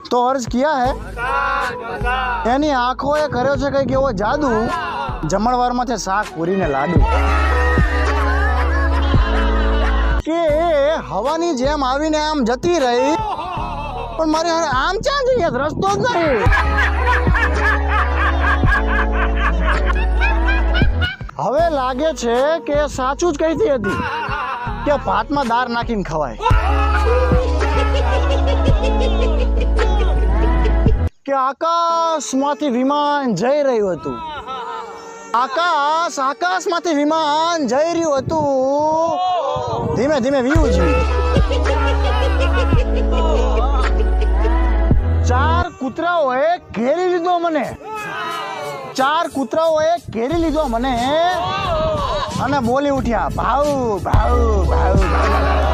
तो अर्ज किया है એની આંખોએ કર્યો છે કંઈક એવો જાદુ જમણવારમાં છે શાક પૂરી ને લાડુ કે હવાની જેમ આવીને આમ જતી રહી પણ મારે આમ ક્યાં જઈએ રસ્તો જ નહીં હવે લાગે છે કે સાચું જ કહીતી હતી કે ભાતમાં દાળ નાખીને ખવાય કે આકાશમાંથી વિમાન જઈ રહ્યું હતું આકાશમાંથી વિમાન જઈ રહ્યું હતું ધીમે ધીમે વ્યૂ જ ચાર કૂતરાઓએ ઘેરી લીધો મને અને બોલી ઉઠ્યા ભાવ ભાવ ભાવ ભાવ